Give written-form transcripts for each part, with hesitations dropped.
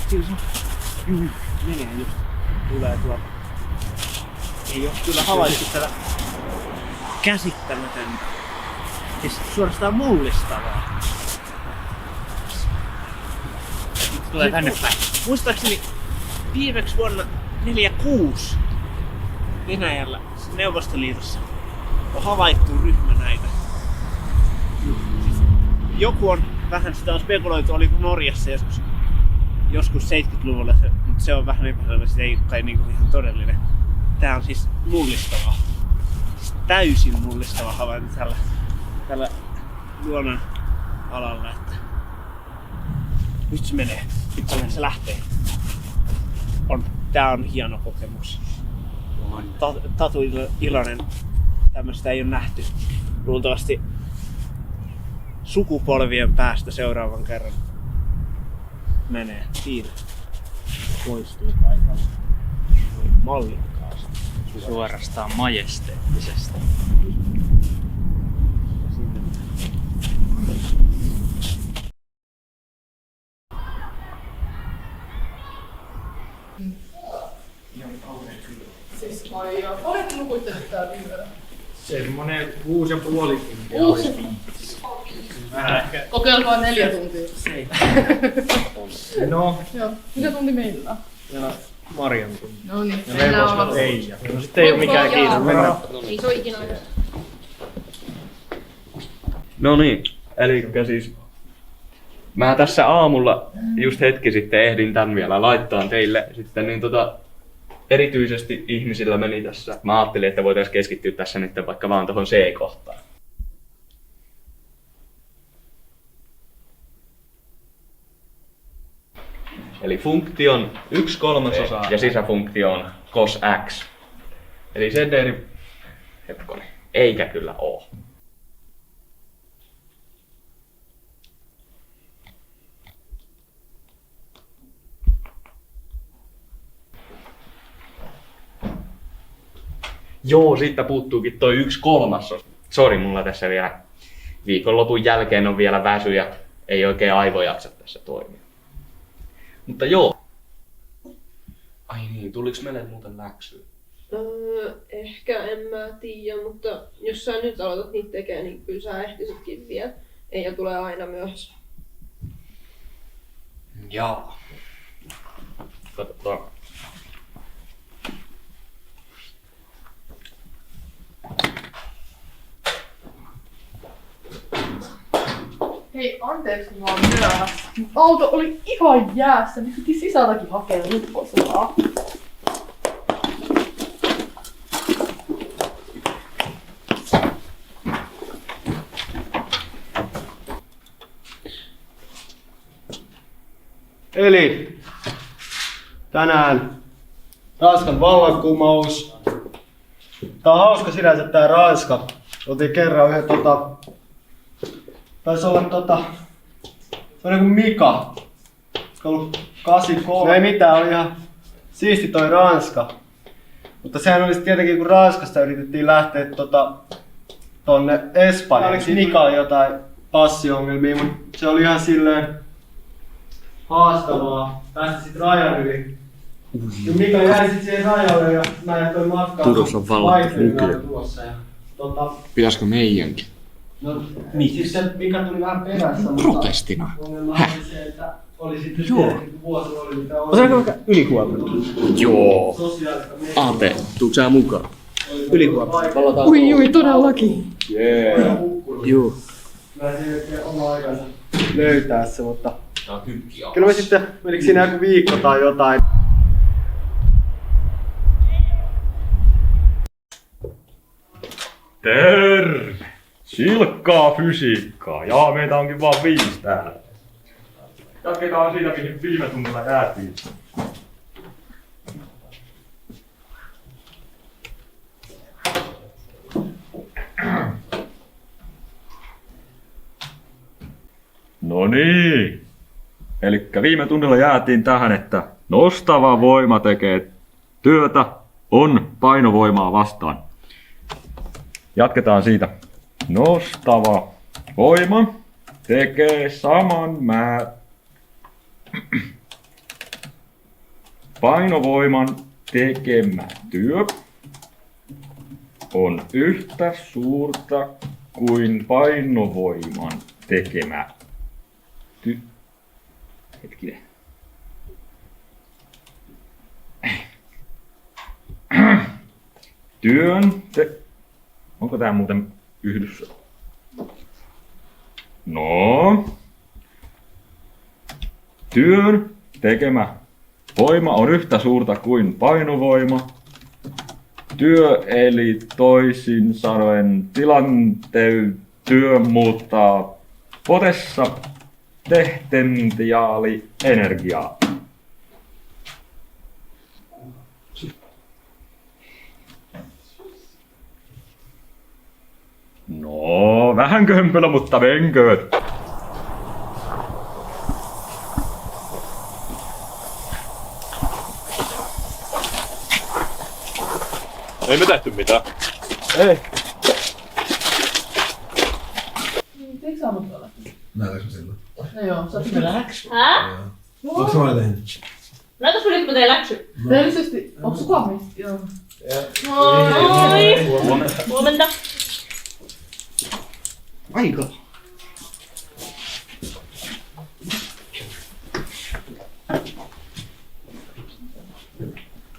Kyllä se on. Menee just. Tulee tuolta. Ei oo kyllä havaittu tätä käsittämätöntä. Siis suorastaan mullistavaa. Nyt tulee tänne päin. Muistaakseni viimeksi vuonna 1946 Venäjällä, Neuvostoliitossa, on havaittu ryhmä näitä. Siis joku on vähän sitä on spekuloitu, oliko Norjassa joskus 70-luvulla, mutta se on vähän epäselvä, se ei kai niinku ihan todellinen. Tää on siis mullistavaa. Siis täysin mullistava havainto tällä luonnon alalla. Että nyt se menee. Nyt se lähtee. Tää on hieno kokemus. Tatu iloinen. Tämmöstä ei ole nähty. Luultavasti sukupolvien päästä seuraavan kerran menee. Siinä. Poistuu paikalta. Mallikkaasti. Suorastaan majesteettisesti. Siis aijaa. Olet nukuitte täällä yöllä? Semmonen 6,5 tuntia. Kokeilkaa 4 tuntia. No, Joo. Mikä tunti meillä on? ja Marian tunti. No niin, Ja meillä on Leposla Teija. No sitten ei oo mikään kiire. Mennään. Ei se oo ikinä aina. No niin, elikkä siis mä tässä aamulla just hetki sitten ehdin tän vielä laittaa teille sitten niin erityisesti ihmisillä meni tässä. Mä ajattelin, että voitaisiin keskittyä tässä nyt vaikka vaan tohon C-kohtaan. Eli funktion 1/3 ja sisäfunktio on cos x. Eli se hetkoni, eikä kyllä oo. Joo, siitä puuttuukin toi 1/3. Sori, mulla tässä vielä viikonlopun jälkeen on vielä väsy ja ei oikein aivo jaksa tässä toimia. Mutta joo. Ai niin, tuliks meille muuten läksyä? Ehkä en mä tiedä, mutta jos sä nyt aloitat niitä tekemään, niin kyllä sä ehtisitkin vielä. Eija tulee aina myöhässä. Jaa. Katsotaan. Hei, anteeksi kun mä oon myöhässä. Mun auto oli ihan jäässä, niin piti sisältäkin hakea lupposelaa. Eli tänään Ranskan vallankumous. Tää on hauska sinänsä tää Ranska. Otin kerran yhden taisi olla se on niinku Mika. Se on ollut 83. No ei mitään, oli ihan siisti toi Ranska. Mutta sehän olisi tietenkin kun Ranskasta yritettiin lähteä tonne Espanjaan. Mika oli jotain passiongelmia, mutta se oli ihan silleen haastavaa päästä sit rajan yli. Ja Mika jäi sit siihen rajalle ja mä jäin toi matkaan. Turussa on vallattu lukio. Pitäisikö meidänkin? No, siis se Mika tuli vähän perässä, mutta Protestina. ongelma oli se, että oli sitten tietenkin vuosi oli mitä oli. Osaanko vaikka ylihuomenna? Joo. Sosiaalista Ate, tuutko sä mukaan? Ylihuomenna. Ui, todellakin. Jee. Juu. Mä en tiedä oma aikansa löytää se, mutta Tää on hykki alas. kyllä me sitten, menikö siinä joku viikko tai jotain. Terve! Silkkaa fysiikkaa. Jaa, meitä onkin vaan 5 täällä. Jatketaan siitä, mihin viime tunnilla jäätiin. No niin. Elikkä viime tunnilla jäätiin tähän, että nostava voima tekee työtä on painovoimaa vastaan. Jatketaan siitä. Nostava voima tekee saman Painovoiman tekemä työ on yhtä suurta kuin painovoiman tekemä Hetkinen. Onko tää muuten yhdessä? No. Työn tekemä voima on yhtä suurta kuin painovoima. Työ eli toisin sanoen tilanteen työ muuttaa potentiaali energiaa. No, vähän kömpelö, mutta menkööt. Ei me tehty mitään. Ei. Eikö sä ollut tuolla? Näytäks mä sillä? No joo, sä oot kyllä läksy. Hää? Onks mä tehnyt? Näytäs mä nyt mä teen läksy. Rehellisesti, onks sun kahvista? Joo. Moi! Huomenta. Aika.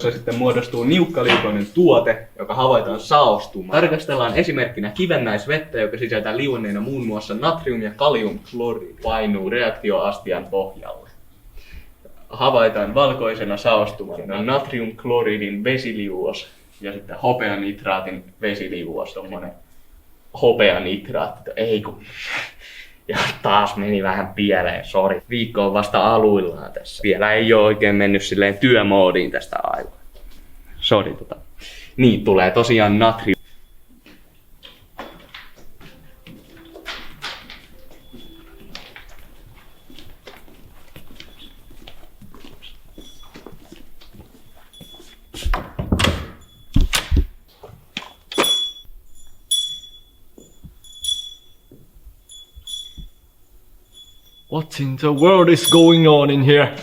Se sitten muodostuu niukkaliukoinen tuote, joka havaitaan saostumaan. Tarkastellaan esimerkkinä kivennäisvettä, joka sisältää liuenneena muun muassa natrium- ja kaliumkloriidi painuu reaktioastian pohjalle. Havaitaan valkoisena saostumana natriumkloriidin vesiliuos ja sitten hopeanitraatin vesiliuos, tommonen hopeanitraatti. Ei kun... Ja taas meni vähän pieleen, sori. Viikko on vasta aluillaan tässä. Vielä ei oo oikein mennyt silleen työmoodiin tästä aivan. Sori Niin tulee tosiaan natrium. What in the world is going on in here?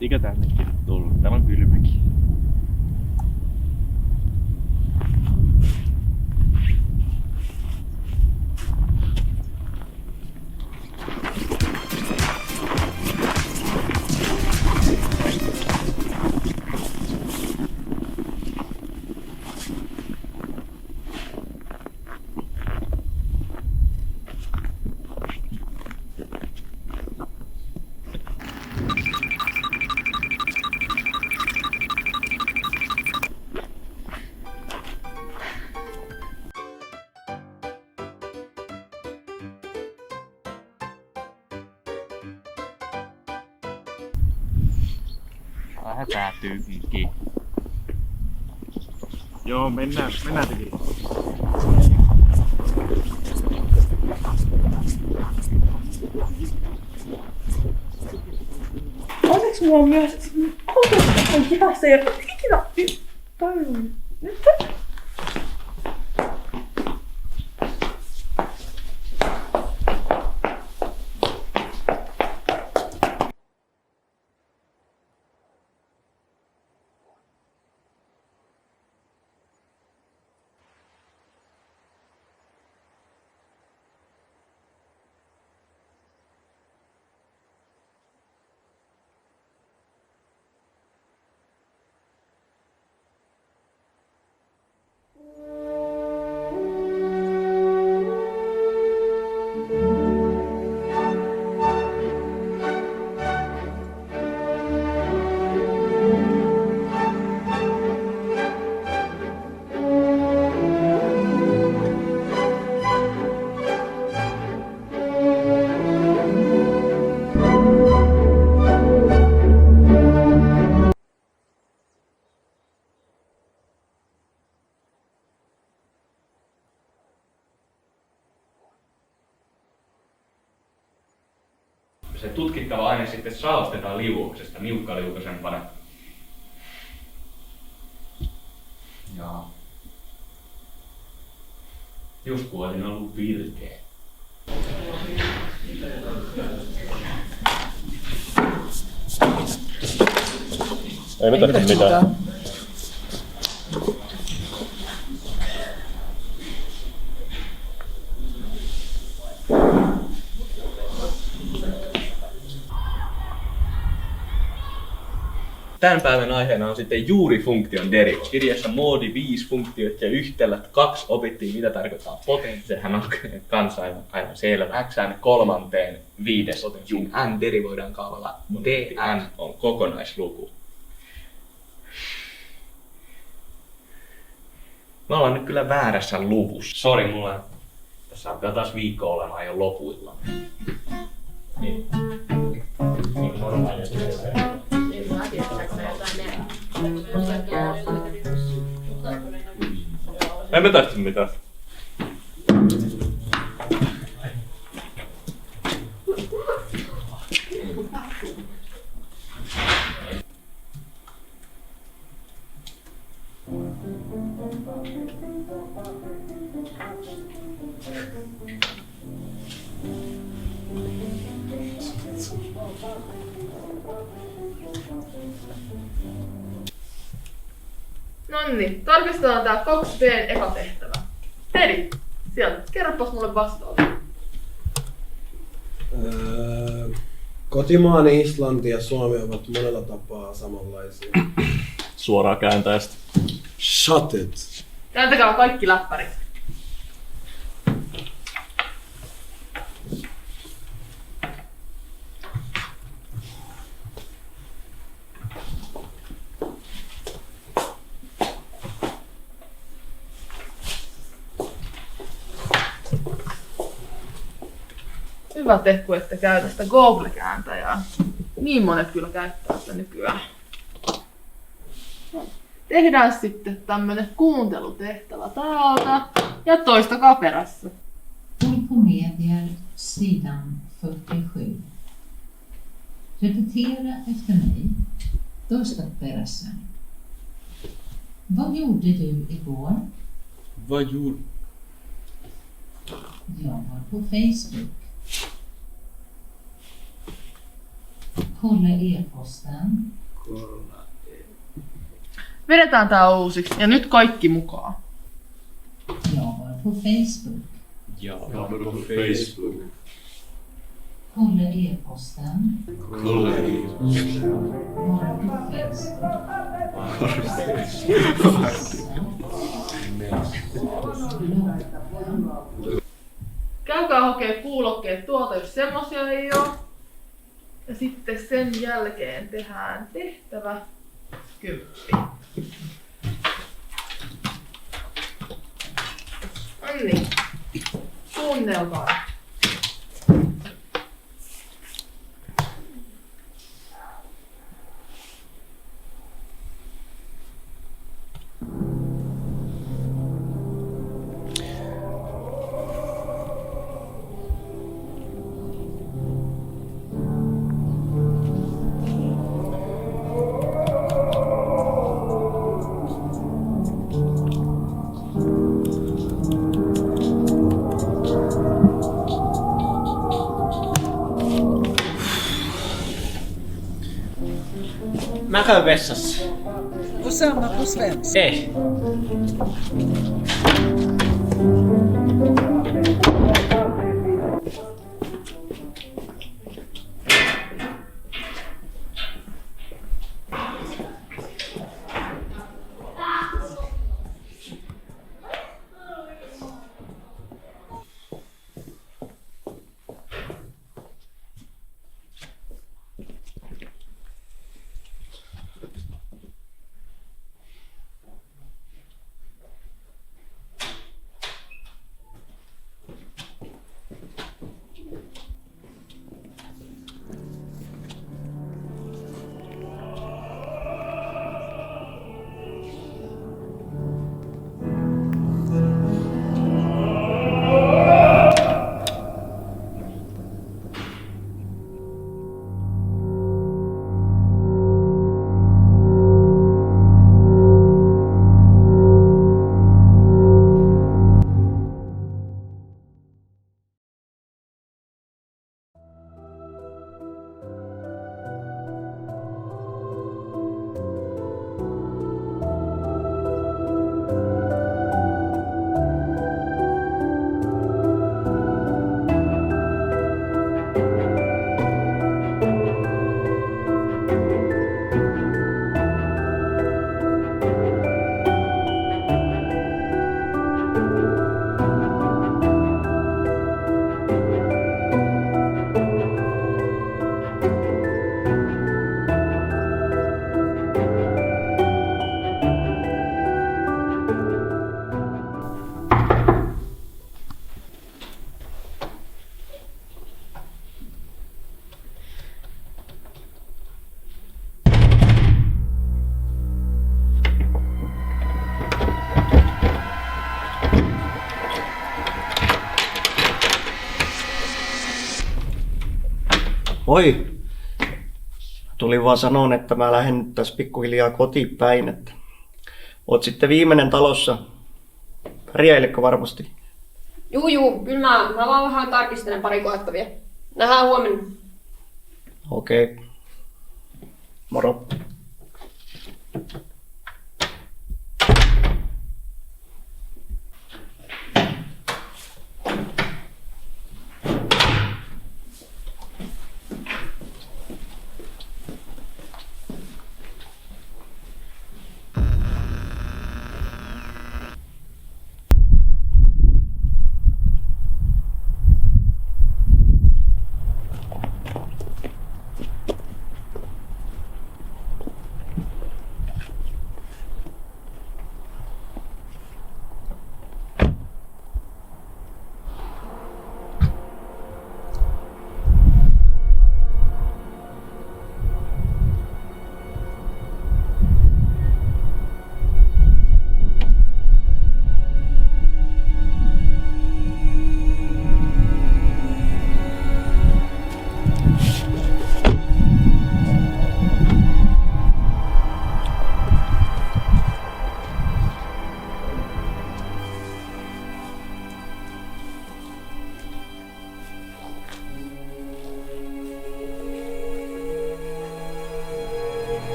Eikö tännekin tullut? Täällä on kylmäkin. Vähän päätyykin. Joo, mennään tekemään. Onneksi mulla on myös auto on hihassa ja ikinä tajunnut. se tutkittava aine sitten saostetaan liuoksesta niukkaliukaisempana. Ja just kun olisin ollut virkeä. Ei me tarvitse mitään. Tämän päivän aiheena on sitten juurifunktion derivaatio. Kirjassa moodi 5 funktiot ja yhtälöt 2 opittiin, mitä tarkoittaa potenssi. Sehän on kanssa aivan selvä. Xn 3/5. N derivoidaan kaavalla. Dn on kokonaisluku. Me ollaan nyt kyllä väärässä luvussa. Sori, mulla tässä alkaa taas viikko olemaan jo lopuilla. Niin. Niin normaalisti. Ei me tarvitse mitään. Nonni, tarkistetaan tää 2B:n eka tehtävä. Tedi, sieltä, kerropas mulle vastaus. Kotimaani, Islanti ja Suomi ovat monella tapaa samanlaisia. Suoraan kääntäistä. Shut it. Kääntäkää kaikki läppärit. Hyvä tehty, että käytä sitä Google-kääntäjää. Niin monet kyllä käyttää sitä nykyään. Tehdään sitten tämmönen kuuntelutehtävä täältä ja toistakaa perässä. Wikimedia sidan 47. Repetera efter mig. Toista perässäni. Vad gjorde du igår? Vad gjorde... Jag var på Facebook. Kolla e-posten. Vedetään tää uusiksi ja nyt kaikki mukaan. Jag var på Facebook. Jag var på Facebook. Kolla e-posten. Kolla e-posten. Var på Facebook. Käykää hakee kuulokkeet tuolta, jos semmosia ei oo. Ja sitten sen jälkeen tehdään tehtävä 10. Noniin. Kuunnelkaa. Mä käyn vessassa. Och samma på svenska. Ei. Moi! Tuli vaan sanoa, että mä lähden nyt tässä pikkuhiljaa kotiin päin, että oot sitten viimeinen talossa. Pärjäiletkö varmasti? Juu, kyllä mä vaan vähän tarkistelen pari koetta vielä. Nähdään huomenna. Okei. Moro.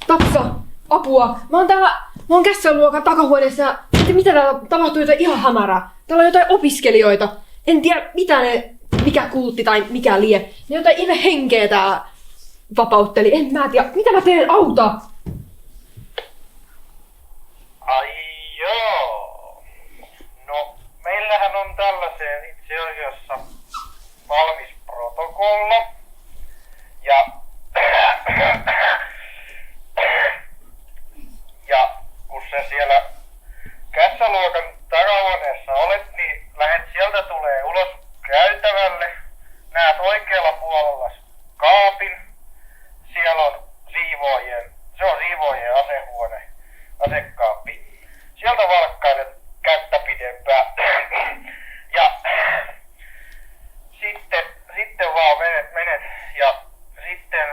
Tapsa! Apua! Mä oon kässäluokan takahuoneessa ja mitä täällä tapahtuu, jotain ihan hämärää. Täällä on jotain opiskelijoita. En tiedä mikä kultti tai mikä lie. Ne jotain ihme henkeä tää vapautteli. En mä tiedä. Mitä mä teen? Auta! Ai joo. No, meillähän on tällaiseen itse asiassa valmis protokolla. Ja kun sä siellä kässäluokan takahuoneessa olet, niin lähet sieltä tulee ulos käytävälle. Näet oikealla puolella kaapin. Siellä on siivoojien asehuone, asekaappi. Sieltä valkkailet kättä pidempään. Ja sitten vaan menet ja sitten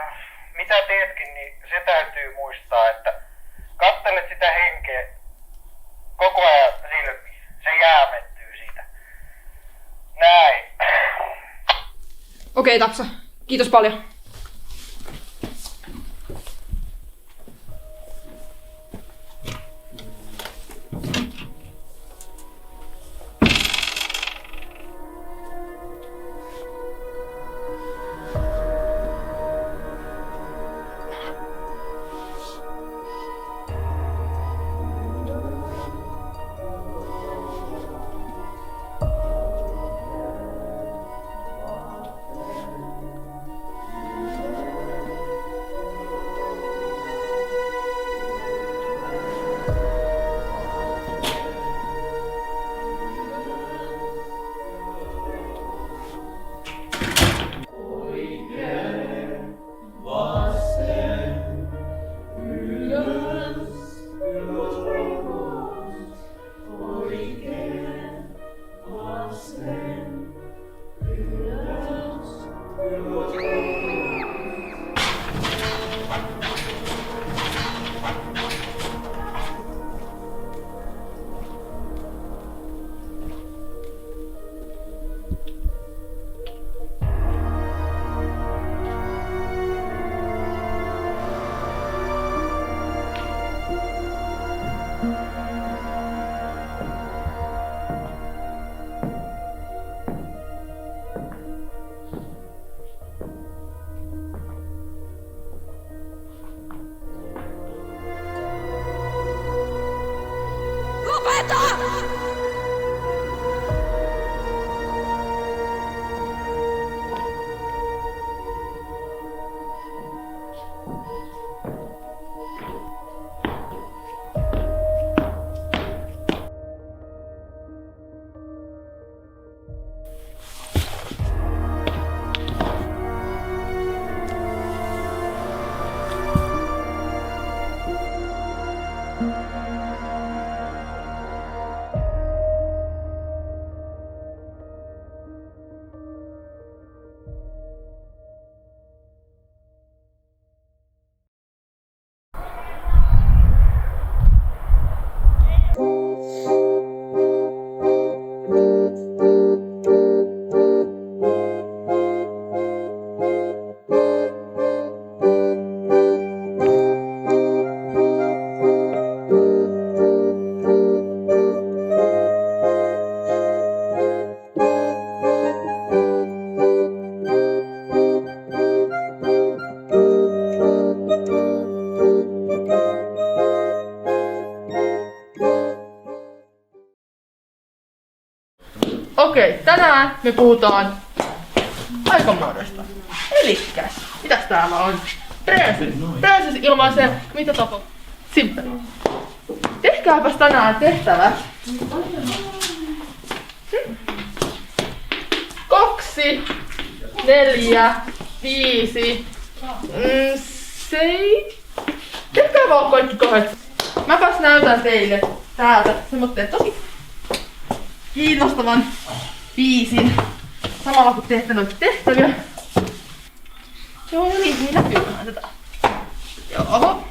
mitä teetkin, niin se täytyy muistaa, että katselet sitä henkeä koko ajan silmiin. Se jäämettyy siitä. Näin. Okei, Tapsa. Kiitos paljon. Okei, tänään me puhutaan aikamuodosta. Elikkäs, mitäs täällä on? Preeses ilmaisee, mitä tapahtuu? Simppeli. Tehkääpäs tänään tehtävät. 2, 4, 5, 7. Tehkää vaan kaikki 8. Mäpäs näytän teille täältä semmoitteen tosi kiinnostavan biisin. Samalla kun teette noita tehtäviä. Joo, niin näkyyköhän tätä. Joo.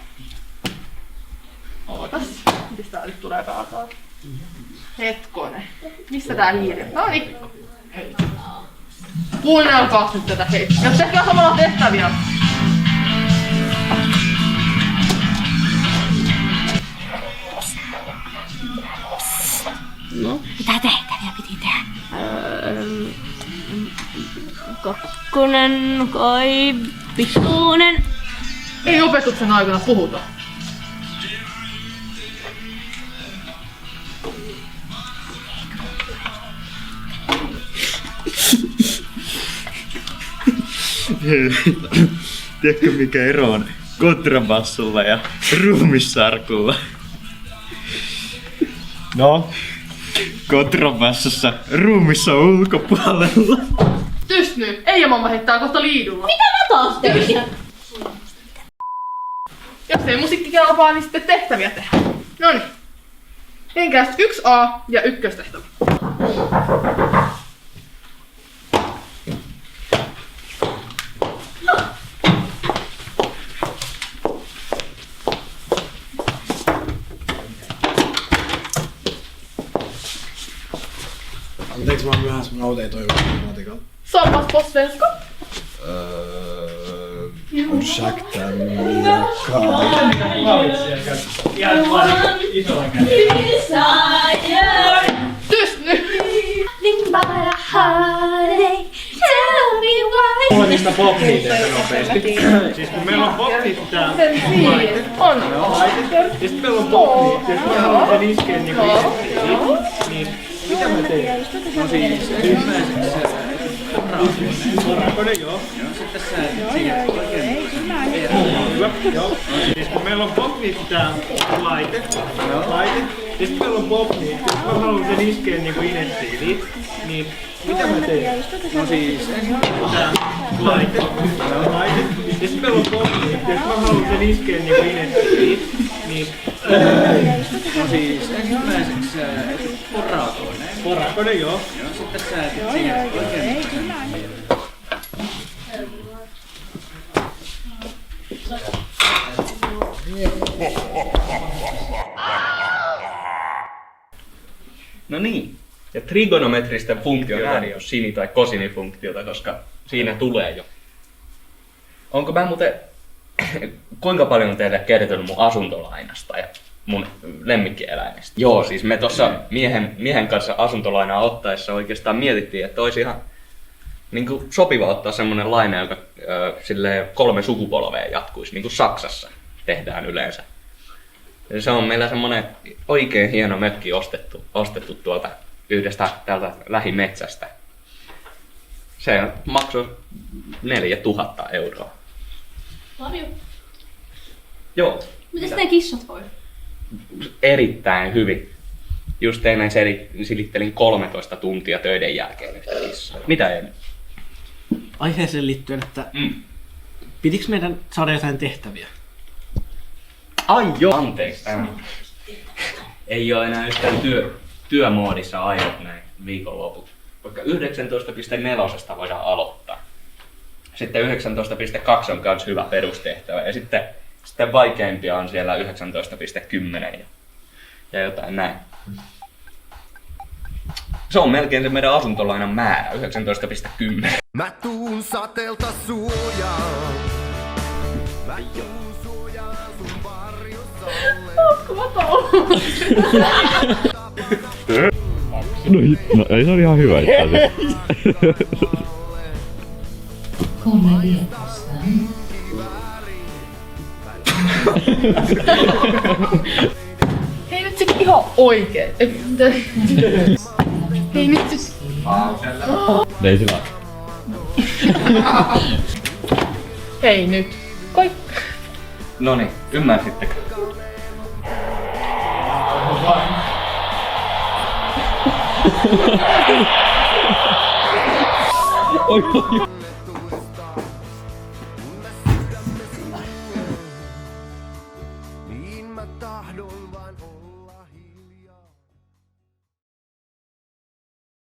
Ootas. Mites tää nyt tulee päätaan? Hetkonen. Mistä tää hiiri? Noniin. Kuunnelkaas nyt tätä hei. Jos tehkää samalla tehtäviä. No? Mitä tehtäviä piti tehdä? Kakkonen, kai, pikkunen. Ei opetuksen aikana puhuta. Tiedätkö mikä ero on kontrabassulla ja ruumissarkulla? No, kontrabassussa ruumissa on ulkopuolella. Tyst nyt! Eija mamma heittää kohta liidulla. Mitä mä taas tein? Jos ei musiikki kelpaa, niin sitten tehtäviä tehdään. Noniin. Menkääs 1A ja ykköstehtävä. Anteeksi, mä oon myöhässä, mun auto ei toimi matikalla. Sammas på svenska. Ursäkta mina Tyst nyt! Mulla niistä pop-niiteistä nopeesti. Siis kun meillä on pop-niitti täällä laite. On. Ja sit meillä on pop-niitti, jos mä haluan sen iskeen niinku niin mitä mä teen? No siis ensimmäiseksi Porakone, joo. Sitten sä hyvä, joo. Siis kun meillä on pop-niitti täällä laite. Ja sit meillä on pop-niitti, jos mä haluan sen iskeen niinku inettiiliin. Niin mitä mä teen? No siis tää laite. Ja sit meillä on pop-niitti, jos mä haluan sen iskeen niinku inettiiliin. Niin no siis ensimmäiseksi Porakone, joo. Joo, sitten sä etit siihen oikein. No niin. Ja trigonometristen funktioita ei ole sini- tai kosinifunktiota, koska siinä tulee jo. Onko mä muuten... Kuinka paljon on teille kertonut mun asuntolainasta ja mun lemmikkieläimistä? Joo, siis me tossa miehen kanssa asuntolainaa ottaessa oikeastaan mietittiin, että olisi ihan niin kuin sopiva ottaa semmonen laina, joka 3 sukupolvea jatkuisi, niin kuin Saksassa tehdään yleensä. Ja se on meillä semmonen oikein hieno mökki ostettu tuolta yhdestä täältä lähimetsästä. Se maksoi 4 000 euroa. Paljon. Joo. Mitäs ne kissat voi? Erittäin hyvin. Just eilen silittelin 13 tuntia töiden jälkeen yhtä kissaa. Mitä ei? Aiheeseen liittyen, että pitikö meidän saada jotain tehtäviä? Ai joo, anteeksi. Ei oo enää yhtään työmoodissa aivot näin viikonloput. Vaikka 19.4 voidaan aloittaa. Sitten 19.2 on kans hyvä perustehtävä. Ja sitten vaikeimpia on siellä 19.10 ja jotain näin. Se on melkein se meidän asuntolainan määrä, 19.10. Mä tuun sateelta suojaan. Mä tuun suojaan sun varjossa ollen. Ootko mä No ei se oli ihan hyvä itse asiassa. Kommer e-posten. Hei nyt sit ihan oikein. Hei nyt sit. Ei sillä. Hei nyt. Koi. Noniin, ymmärsittekö? Oi, oi.